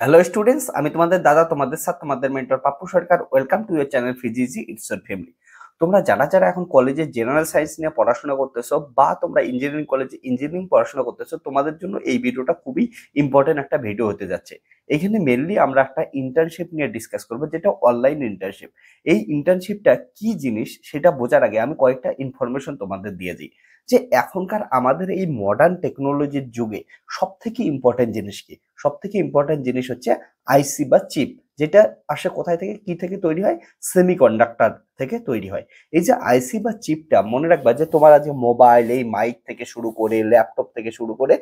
Hello students, আমি তোমাদের দাদা, তোমাদের সাথে তোমাদের mentor Pappu Sarkar. Welcome to your channel ফিজিজি ইটস ইওর ফ্যামিলি। তোমরা যারা যারা এখন কলেজে জেনারেল সায়েন্স নিয়ে পড়াশোনা করতেছো বা তোমরা ইঞ্জিনিয়ারিং কলেজে ইঞ্জিনিয়ারিং পড়াশোনা করতেছো, তোমাদের জন্য এই ভিডিওটা খুবই ইম্পর্টেন্ট একটা ভিডিও হতে যাচ্ছে। এখানে মেনলি আমরা একটা ইন্টার্নশিপ নিয়ে ডিসকাস করবো, যেটা অনলাইন ইন্টার্নশিপ। এই ইন্টার্নশিপটা কি জিনিস সেটা বোঝার আগে আমি কয়েকটা ইনফরমেশন তোমাদের দিয়ে দিই। যে এখনকার আমাদের এই মডার্ন টেকনোলজির যুগে সব থেকে ইম্পর্টেন্ট জিনিস কি? সব থেকে ইম্পর্টেন্ট জিনিস হচ্ছে আইসি বা চিপ, যেটা আসে কোথায় থেকে, কি থেকে তৈরি হয়? সেমিকন্ডাক্টর থেকে তৈরি হয়। এই যে আইসি বা চিপটা মনে রাখবা, যে তোমার আজকে মোবাইল, এই মাইক থেকে শুরু করে ল্যাপটপ থেকে শুরু করে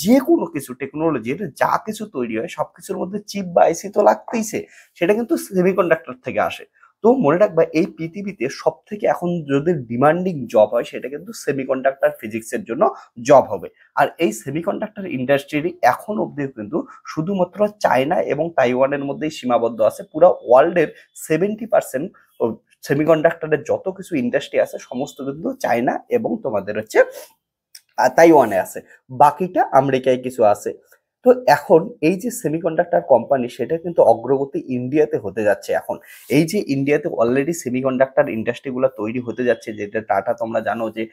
যে কোনো কিছু টেকনোলজির যা কিছু তৈরি হয় সবকিছুর মধ্যে চিপ বা আইসি তো লাগতেইছে। সেটা কিন্তু সেমিকন্ডাক্টর থেকে আসে। তো মনে রাখবা, এই পৃথিবীতে সব থেকে এখন যদি ডিমান্ডিং জব হয় সেটা কিন্তু সেমিকন্ডাক্টর ফিজিক্সের জন্য জব হবে। আর এই সেমিকন্ডাক্টর ইন্ডাস্ট্রি এখন অব্দি কিন্তু শুধুমাত্র চায়না এবং তাইওয়ানের মধ্যেই সীমাবদ্ধ আছে। পুরো ওয়ার্ল্ডের 70% সেমিকন্ডাক্টরের যত কিছু ইন্ডাস্ট্রি আছে সমস্ত কিন্তু চায়না এবং তোমাদের হচ্ছে তাইওয়ানে আছে। বাকিটা আমেরিকায় কিছু আছে। তো এখন এই যে সেমিকন্ডাক্টর কোম্পানি, সেটা কিন্তু অগ্রগতি ইন্ডিয়াতে হতে যাচ্ছে এখন। এই যে ইন্ডিয়াতে অলরেডি সেমিকন্ডাক্টর ইন্ডাস্ট্রি গুলো তৈরি হতে যাচ্ছে, যেটা টাটা, তোমরা জানো যে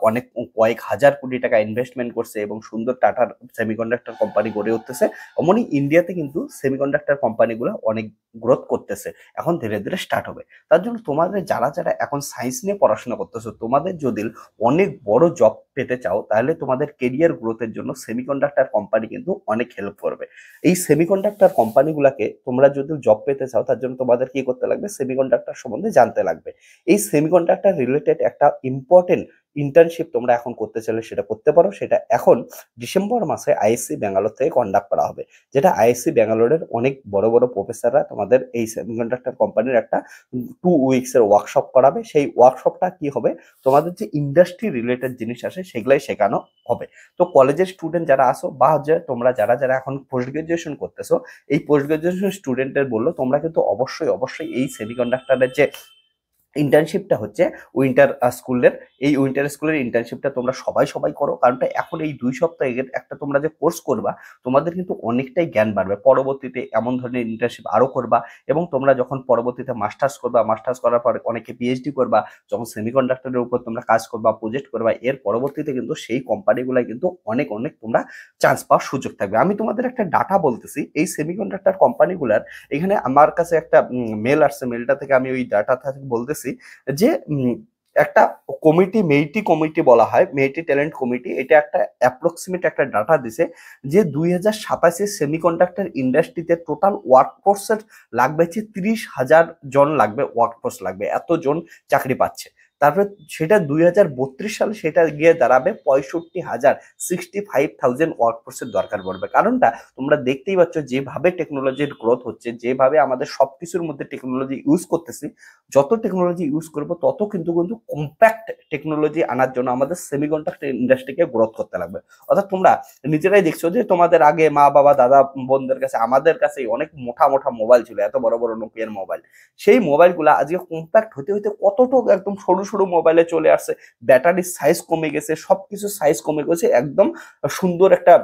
অনেক কয়েক হাজার কোটি টাকা ইনভেস্টমেন্ট করছে এবং সুন্দর টাটার সেমিকন্ডাক্টর কোম্পানি গড়ে উঠতেছে। অমনি ইন্ডিয়াতে কিন্তু সেমিকন্ডাক্টর কোম্পানিগুলো অনেক গ্রোথ করতেছে, এখন ধীরে ধীরে স্টার্ট হবে। তার জন্য তোমাদের যারা যারা এখন সায়েন্স নিয়ে পড়াশোনা করতেছো, তোমাদের যদি অনেক বড় জব পেতে চাও, তাহলে তোমাদের কেরিয়ার গ্রোথের জন্য সেমিকন্ডাক্টর কোম্পানি কিন্তু অনেক হেল্প করবে। এই সেমিকন্ডাক্টর কোম্পানিগুলোকে তোমরা যদি জব পেতে চাও, তার জন্য তোমাদের কি করতে লাগবে? সেমিকন্ডাক্টর সম্বন্ধে জানতে লাগবে। এই সেমিকন্ডাক্টর রিলেটেড একটা ইম্পর্টেন্ট ইন্টার্নশিপ তোমরা এখন করতে চাইলে সেটা করতে পারো। সেটা এখন ডিসেম্বর মাসে আইএসসি ব্যাঙ্গালোর থেকে কন্ডাক্ট করা হবে। যেটা আইএসসি ব্যাঙ্গালোরের অনেক বড় বড় প্রফেসররা তোমাদের এই সেমিকন্ডাক্টর কোম্পানির একটা 2 উইকস এর ওয়ার্কশপ করাবে। সেই ওয়ার্কশপটা কি হবে? তোমাদের যে ইন্ডাস্ট্রি রিলেটেড জিনিস আসে সেগুলাই শেখানো হবে। তো কলেজের স্টুডেন্ট যারা আসো, বা যে তোমরা যারা যারা এখন পোস্ট গ্রাজুয়েশন করতেছো, এই পোস্ট গ্রাজুয়েশন স্টুডেন্টের বললো তোমরা কিন্তু অবশ্যই অবশ্যই এই সেমিকন্ডাক্টরের যে ইন্টার্নশিপটা হচ্ছে উইন্টার স্কুলের, এই উইন্টার স্কুলের ইন্টার্নশিপটা তোমরা সবাই সবাই করো। কারণটা এখন এই 2 সপ্তাহের একটা তোমরা যে কোর্স করবা, তোমাদের কিন্তু অনেকটাই জ্ঞান বাড়বে। পরবর্তীতে এমন ধরনের ইন্টার্নশিপ আরো করবা, এবং তোমরা যখন পরবর্তীতে মাস্টার্স করবা, মাস্টার্স করার পর অনেকে পিএইচডি করবা, যখন সেমিকন্ডাক্টরের উপর তোমরা কাজ করবা, প্রজেক্ট করবা, এর পরবর্তীতে কিন্তু সেই কোম্পানিগুলাই কিন্তু অনেক অনেক তোমরা চান্স পাওয়ার সুযোগ থাকবে। আমি তোমাদের একটা ডাটা বলতেছি, এই সেমিকন্ডাক্টর কোম্পানিগুলার এখানে আমার কাছে একটা মেল আসছে। মেলটা থেকে আমি ওই ডাটা থেকে বলতেছি যে একটা কমিটি, মেইটি কমিটি বলা হয়, মেইটি ট্যালেন্ট কমিটি, এটা একটা অ্যাপ্রক্সিমেট একটা ডাটা দিছে যে 2027 সেমিকন্ডাক্টর ইন্ডাস্ট্রিতে টোটাল ওয়ার্কফোর্সের লাগবে হচ্ছে 30,000 জন লাগবে, ওয়ার্কফোর্স লাগবে, এতজন চাকরি পাচ্ছে। তারপরে সেটা 2032 সালে সেটা গিয়ে দাঁড়াবে 65,000, 65,000 ওয়ার্কফোর্সের দরকার পড়বে। কারণটা তোমরা দেখতেই পাচ্ছ, যেভাবে টেকনোলজির গ্রোথ হচ্ছে, যেভাবে আমাদের সবকিছুর মধ্যে টেকনোলজি ইউজ করতেছি, যত টেকনোলজি ইউজ করব তত কিন্তু কিন্তু কম্প্যাক্ট টেকনোলজি আনার জন্য আমাদের সেমিকন্ডাক্টর ইন্ডাস্ট্রিকে গ্রোথ করতে লাগবে। অর্থাৎ তোমরা নিজেরাই দেখছো যে তোমাদের আগে মা বাবা দাদা বোনদের কাছে, আমাদের কাছে অনেক মোটা মোটা মোবাইল ছিল, এত বড় বড় নোকিয়ার মোবাইল। সেই মোবাইলগুলো আজকে কম্প্যাক্ট হতে হতে কতটুকু একদম সরু সরু মোবাইলে চলে আসছে। ব্যাটারির সাইজ কমে গেছে, সবকিছু সাইজ কমে গেছে, একদম সুন্দর একটা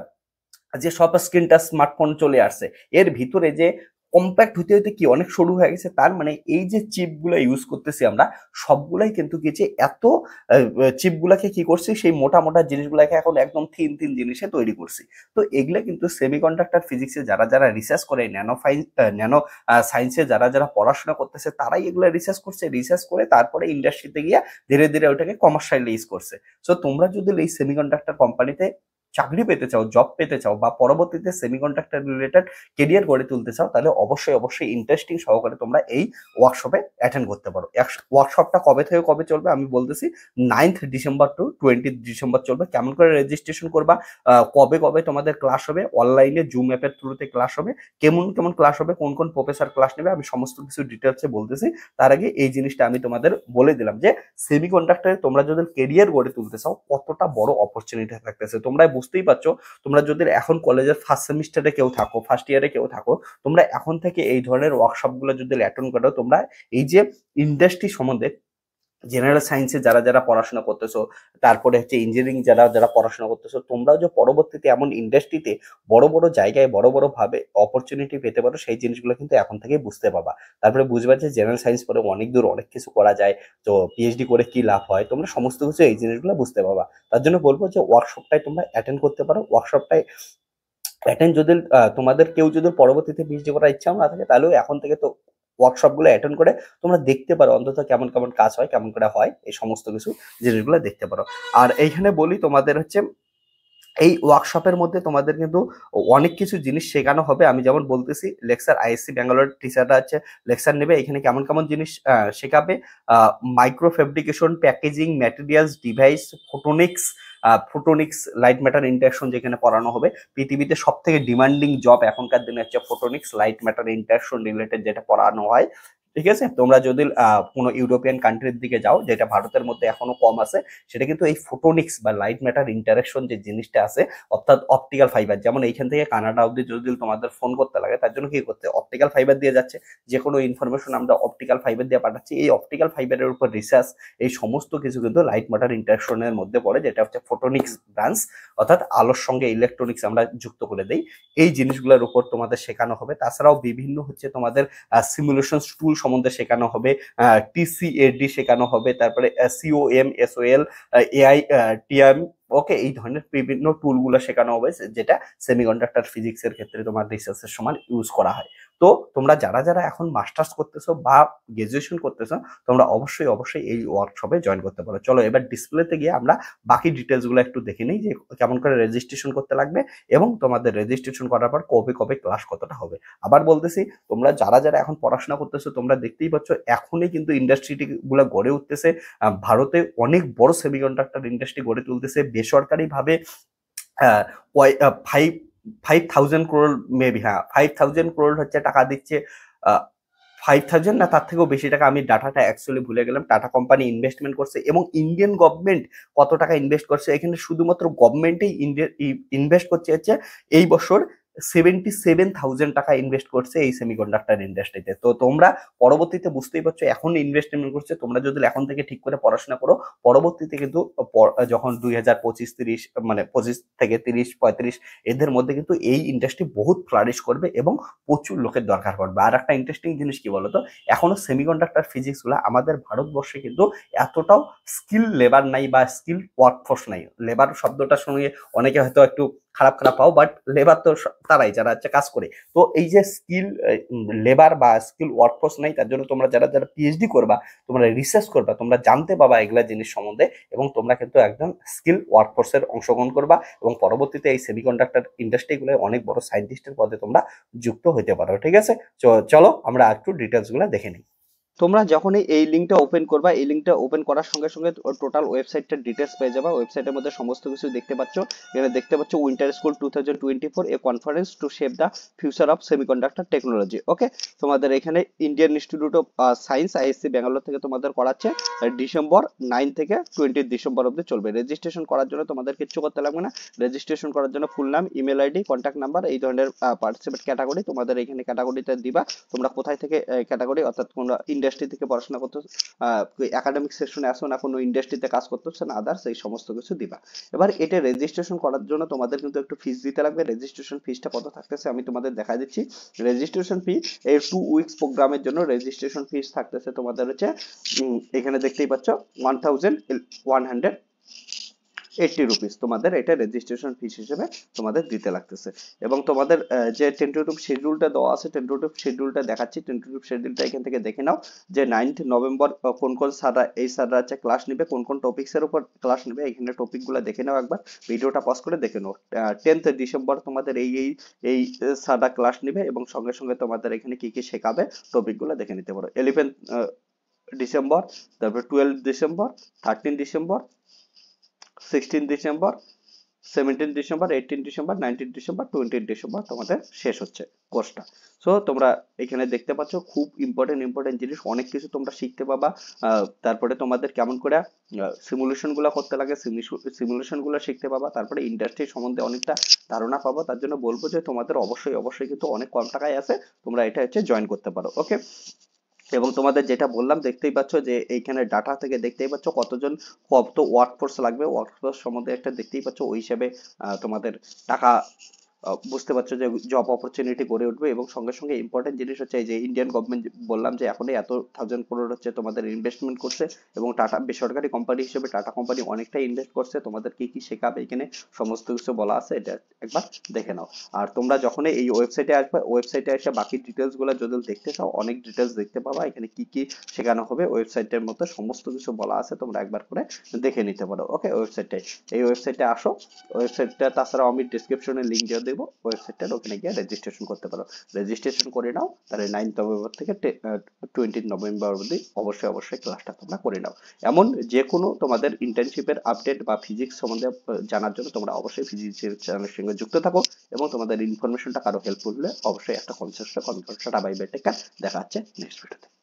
যে সব স্ক্রিন টাচ স্মার্টফোন চলে আসছে। এর ভিতরে যে কম্প্যাক্ট হতে হতে কি অনেক সরু হয়ে গেছে। তার মানে এই যে চিপ গুলো ইউজ করতেছি আমরা, সবগুলাই কিন্তু কি, যে এত চিপ গুলাকে কি করছি, সেই মোটা মোটা জিনিসগুলাকে এখন একদম থিন থিন জিনিসে তৈরি করছি। তো এগুলা কিন্তু সেমিকন্ডাক্টর ফিজিক্সে যারা যারা রিসার্চ করে, ন্যানো সায়েন্সে যারা যারা পড়াশোনা করতেছে, তারাই এগুলা রিসার্চ করছে। রিসার্চ করে তারপরে ইন্ডাস্ট্রিতে গিয়ে ধীরে ধীরে ওটাকে কমার্শিয়ালাইজ করছে। সো তোমরা যদি এই সেমিকন্ডাক্টর কোম্পানিতে চাকরি পেতে চাও, জব পেতে চাও, বা পরবর্তীতে সেমিকন্ডাক্টর রিলেটেড কেরিয়ার গড়ে তুলতে চাও, তাহলে অবশ্যই অবশ্যই ইন্টারেস্টিং সহকারে তোমরা এই ওয়ার্কশপে অ্যাটেন্ড করতে পারো। ওয়ার্কশপটা কবে থেকে কবে চলবে আমি বলতেছি। 9th December two 20th December চলবে। কেমন করে রেজিস্ট্রেশন করবা, কবে কবে তোমাদের ক্লাস হবে, অনলাইনে জুম অ্যাপের থ্রুতে ক্লাস হবে, কেমন কেমন ক্লাস হবে, কোন কোন প্রফেসর ক্লাস নেবে, আমি সমস্ত কিছু ডিটেলসে বলতেছি। তার আগে এই জিনিসটা আমি তোমাদের বলে দিলাম যে সেমিকন্ডাক্টরে তোমরা যদি কেরিয়ার গড়ে তুলতে চাও, কতটা বড় অপরচুনিটি থাকতেছে তোমরা বুঝতেই পারছো। তোমরা যদি এখন কলেজের ফার্স্ট সেমিস্টারে কেউ থাকো, ফার্স্ট ইয়ারে কেউ থাকো, তোমরা এখন থেকে এই ধরনের ওয়ার্কশপ গুলো যদি অ্যাটেন্ড করো, তোমরা এই যে ইন্ডাস্ট্রি সম্বন্ধে জেনারেল সায়েন্সে যারা যারা পড়াশোনা করতেছো, তারপরে হচ্ছে ইঞ্জিনিয়ারিং যারা যারা পড়াশোনা করতেছো, তোমরাও যে পরবর্তীতে এমন ইন্ডাস্ট্রিতে বড় বড় জায়গায় বড় বড় ভাবে অপরচুনিটি পেতে পারো, সেই জিনিসগুলো কিন্তু এখন থেকেই বুঝতে পারবা। তারপরে বুঝবা যে জেনারেল সায়েন্স পড়ে অনেক দূর অনেক কিছু করা যায়, তো পিএইচডি করে কি লাভ হয়, তোমরা সমস্ত কিছু এই জিনিসগুলো বুঝতে পারবা। তার জন্য বলবো যে ওয়ার্কশপটাই তোমরা অ্যাটেন্ড করতে পারো। ওয়ার্কশপটাই অ্যাটেন্ড যদি তোমাদের কেউ যদি পরবর্তীতে পিএইচডি করার ইচ্ছাও না থাকে, তাহলেও এখন থেকে তো ওয়ার্কশপ গুলো অ্যাটেন্ড করে তোমরা দেখতে পারো অন্তত কেমন কেমন কাজ হয়, কেমন করে হয়, এই সমস্ত কিছু জিনিসগুলো দেখতে পারো। আর এইখানে বলি তোমাদের হচ্ছে এই ওয়ার্কশপের মধ্যে তোমাদের কিন্তু অনেক কিছু জিনিস শেখানো হবে। আমি যেমন বলতেছি, লেকচার আইএসসি ব্যাঙ্গালোর টিচাররা হচ্ছে লেকচার নেবে, এখানে কেমন কেমন জিনিস শেখাবে। Micro fabrication, packaging, materials, device, photonics, photonics light matter interaction যেখানে পড়ানো হবে। পৃথিবীতে সব থেকে ডিমান্ডিং জব এখনকার দিনে হচ্ছে photonics light matter interaction related যেটা পড়ানো হয়। ঠিক আছে, তোমরা যদি কোনো ইউরোপিয়ান কান্ট্রির দিকে যাও, যেটা ভারতের মধ্যে এখনো কম আছে, সেটা কিন্তু এই ফোটোনিক্স বা লাইট ম্যাটার ইন্টারাকশন যে জিনিসটা আছে, অর্থাৎ অপটিক্যাল ফাইবার, যেমন এইখান থেকে কানাডা অব্দি যদি তোমাদের ফোন করতে লাগে, তার জন্য কি করতে, অপটিক্যাল ফাইবার দিয়ে যাচ্ছে। যে কোনো ইনফরমেশন আমরা অপটিক্যাল ফাইবার দিয়ে পাঠাচ্ছি। এই অপটিক্যাল ফাইবারের উপর রিসার্চ, এই সমস্ত কিছু কিন্তু লাইট ম্যাটার ইন্টারাকশনের মধ্যে পড়ে, যেটা হচ্ছে ফোটোনিক্স ব্রাঞ্চ, অর্থাৎ আলোর সঙ্গে ইলেকট্রনিক্স আমরা যুক্ত করে দেই। এই জিনিসগুলোর উপর তোমাদের শেখানো হবে। তাছাড়াও বিভিন্ন হচ্ছে তোমাদের সিমুলেশন টুল সম্বন্ধে শেখানো হবে, টিসিএডি শেখানো হবে, তারপরে সিওএম, এসওএল, এআই, টিএম, ওকে, এই ধরনের বিভিন্ন টুলগুলো শেখানো হবে, যেটা সেমিকন্ডাক্টর ফিজিক্সের ক্ষেত্রে তোমার রিসার্চের সময় ইউজ করা হয়। তো তোমরা যারা যারা এখন মাস্টার্স করতেছো বা গ্রাজুয়েশন করতেছো, তোমরা অবশ্যই অবশ্যই এই ওয়ার্কশপে জয়েন করতে পারো। চলো এবার ডিসপ্লেতে গিয়ে আমরা বাকি ডিটেলস গুলো একটু দেখে নিই, যে কেমন করে রেজিস্ট্রেশন করতে লাগবে এবং তোমাদের রেজিস্ট্রেশন করার পর কবে কবে ক্লাস কতটা হবে। আবার বলতেছি, তোমরা যারা যারা এখন পড়াশোনা করতেছো, তোমরা দেখতেই পাচ্ছ এখনই কিন্তু ইন্ডাস্ট্রি গুলো গড়ে উঠতেছে। ভারতে অনেক বড় সেমিকন্ডাক্টর ইন্ডাস্ট্রি গড়ে তুলতেছে বেসরকারি ভাবে। ফাইভ 5,000 crore মেবি, হ্যাঁ 5,000 crore হচ্ছে টাকা দিচ্ছে। 5,000 না তার থেকেও বেশি টাকা, আমি ডাটাটা অ্যাকচুয়ালি ভুলে গেলাম, টাটা কোম্পানি ইনভেস্টমেন্ট করছে। এবং ইন্ডিয়ান গভর্নমেন্ট কত টাকা ইনভেস্ট করছে, এখানে শুধুমাত্র গভর্নমেন্টেই ইনভেস্ট করছে হচ্ছে এই বছর 77,000 টাকা ইনভেস্ট করছে এই সেমিকন্ডাক্টর ইন্ডাস্ট্রিতে। তো তোমরা পরবর্তীতে বুঝতেই পারছো, এখন ইনভেস্টমেন্ট করছে, তোমরা যদি এখন থেকে ঠিক করে পড়াশোনা করো, পরবর্তীতে কিন্তু যখন 2025-30, মানে 25 থেকে 30-35 এদের মধ্যে কিন্তু এই ইন্ডাস্ট্রি বহুত ফ্লারিশ করবে এবং প্রচুর লোকের দরকার পড়বে। আর একটা ইন্টারেস্টিং জিনিস কি বলতো, এখনো সেমিকন্ডাক্টর ফিজিক্স গুলা আমাদের ভারতবর্ষে কিন্তু এতটাও স্কিল লেবার নাই বা স্কিল ওয়ার্কফোর্স নাই। লেবার শব্দটার সঙ্গে অনেকে হয়তো একটু খারাপ খারাপ পাও, বাট লেবার তো তারাই যারা হচ্ছে কাজ করে। তো এই যে স্কিল লেবার বা স্কিল ওয়ার্কফোর্স নাই, তার জন্য তোমরা যারা যারা পিএইচডি করবা, তোমরা রিসার্চ করবা, তোমরা জানতে পাবা এগুলা জিনিস সম্বন্ধে, এবং তোমরা কিন্তু একদম স্কিল ওয়ার্কফোর্সের অংশগ্রহণ করবা, এবং পরবর্তীতে এই সেমিকন্ডাক্টর ইন্ডাস্ট্রিগুলো অনেক বড় সায়েন্টিস্টের পদে তোমরা যুক্ত হতে পারো। ঠিক আছে, চলো আমরা একটু ডিটেলস গুলো দেখে নিই। তোমরা যখনই এই লিঙ্কটা ওপেন করবা, এই লিঙ্কটা ওপেন করার সঙ্গে সঙ্গে টোটাল ওয়েবসাইটটার ডিটেলস পেয়ে যাবা। ওয়েবসাইটের মধ্যে সমস্ত কিছু দেখতে পাচ্ছ। এখানে দেখতে পাচ্ছ winter school 2024 a conference to shape the future of semiconductor technology. Okay, তোমাদের এখানে Indian Institute of Science IISc Bangalore থেকে তোমাদের করাচ্ছে। ডিসেম্বর 9 থেকে 20 ডিসেম্বর অব্দি চলবে। রেজিস্ট্রেশন করার জন্য তোমাদের কিচ্ছু করতে লাগবে না। রেজিস্ট্রেশন করার জন্য ফুল নাম, ইমেল আইডি, কন্ট্যাক্ট নাম্বার, এই ধরনের পার্টিসিপেট ক্যাটাগরি তোমাদের এখানে ক্যাটাগরিতে দিবা। তোমরা কোথায় থেকে ক্যাটাগরি, অর্থাৎ কোনো ইন্ডাস্ট্রি থেকে পড়াশোনা করতে, একাডেমিক সেকশনে আসো না, কোনো ইন্ডাস্ট্রিতে কাজ করতেছো না, আদার্স, এই সমস্ত কিছু দিবা। এবার এটা রেজিস্ট্রেশন করার জন্য তোমাদের কিন্তু একটু ফিস দিতে লাগবে। রেজিস্ট্রেশন ফিসটা কত থাকতেছে আমি তোমাদের দেখা দিচ্ছি। রেজিস্ট্রেশন ফি এই 2 উইকস প্রোগ্রামের জন্য রেজিস্ট্রেশন ফিস থাকতেছে তোমাদের হচ্ছে, এখানে দেখতেই পাচ্ছ 1,180 রুপিস তোমাদের এটা রেজিস্ট্রেশন ফিস হিসেবে তোমাদের দিতে লাগতেছে। এবং তোমাদের যে টেন্টেটিভ শিডিউলটা দেওয়া আছে, টেন্টেটিভ শিডিউলটা দেখাচ্ছি, টেন্টেটিভ শিডিউলটা এখান থেকে দেখে নাও, যে 9th নভেম্বর কোন কোন স্যাররা, এই স্যাররা হচ্ছে ক্লাস নেবে, কোন কোন টপিক্স এর উপর ক্লাস নেবে, এখানে টপিক গুলো দেখে নাও একবার, ভিডিওটা পজ করে দেখে নাও। 10th ডিসেম্বর তোমাদের এই স্যাররা ক্লাস নেবে, এবং সঙ্গে সঙ্গে তোমাদের এখানে কি কি শেখাবে টপিক গুলো দেখে নিতে পারো। 11th ডিসেম্বর, তারপর 12 December, 13 December, 16 December, 17 December, 18 December, 19 December, 20 December তোমাদের শেষ হচ্ছে কোর্সটা। সো তোমরা এখানে দেখতে পাচ্ছ খুব ইম্পর্টেন্ট ইম্পর্টেন্ট জিনিস, অনেক কিছু তোমরা শিখতে পাবা। তারপরে তোমাদের কেমন করে সিমুলেশন গুলো করতে লাগে, সিমুলেশন গুলো শিখতে পাবা। তারপরে ইন্ডাস্ট্রি সম্বন্ধে অনেকটা ধারণা পাবো। তার জন্য বলবো যে তোমাদের অবশ্যই অবশ্যই কিন্তু অনেক কম টাকায় আছে, তোমরা এটা হচ্ছে জয়েন করতে পারো। ওকে, এবং তোমাদের যেটা বললাম দেখতেই পাচ্ছ যে এইখানে ডাটা থেকে দেখতেই পাচ্ছ কত ওয়ার্কফোর্স লাগবে, ওয়ার্কফোর্স সম্বন্ধে একটা দেখতেই পাচ্ছ, ওই হিসাবে তোমাদের টাকা বুঝতে পারছো যে জব অপরচুনিটি গড়ে উঠবে। এবং সঙ্গে সঙ্গে ইম্পর্টেন্ট জিনিস হচ্ছে এই যে ইন্ডিয়ান গভর্নমেন্ট বললাম যে এখনই এত 1000 crore হচ্ছে তোমাদের ইনভেস্টমেন্ট করছে, এবং টাটা বেসরকারি কোম্পানি হিসেবে টাটা কোম্পানি অনেকটাই ইনভেস্ট করছে, তোমাদের কি কি শেখাবে এখানে সমস্ত কিছু বলা আছে, এটা একবার দেখে নাও। আর তোমরা যখন এই ওয়েবসাইটে আসবে, ওয়েবসাইটে এসে বাকি ডিটেলস গুলো যদি দেখতে চাও, অনেক ডিটেলস দেখতে পাবা, এখানে কি কি শেখানো হবে ওয়েবসাইটের মধ্যে সমস্ত কিছু বলা আছে, তোমরা একবার করে দেখে নিতে পারো। ওকে, এই ওয়েবসাইটে আসো, ওয়েবসাইটটা তাছাড়াও আমি ডিসক্রিপশনে লিংক দিয়ে দেবো ওয়েবসাইটটার, ওখানে গিয়ে রেজিস্ট্রেশন করতে পারো। রেজিস্ট্রেশন করে নাও, তাহলে 9 নভেম্বর থেকে 20 নভেম্বর অবধি অবশ্যই অবশ্যই ক্লাসটা তোমরা করে নাও। এমন যে কোনো তোমাদের ইন্টার্নশিপের আপডেট বা ফিজিক্স সম্বন্ধে জানার জন্য তোমরা অবশ্যই ফিজিক্স চ্যানেলের সঙ্গে যুক্ত থাকো, এবং তোমাদের ইনফরমেশনটা কারো হেল্পফুল হলে অবশ্যই একটা concept tata bye bye, take care, দেখা হচ্ছে নেক্সট ভিডিওতে।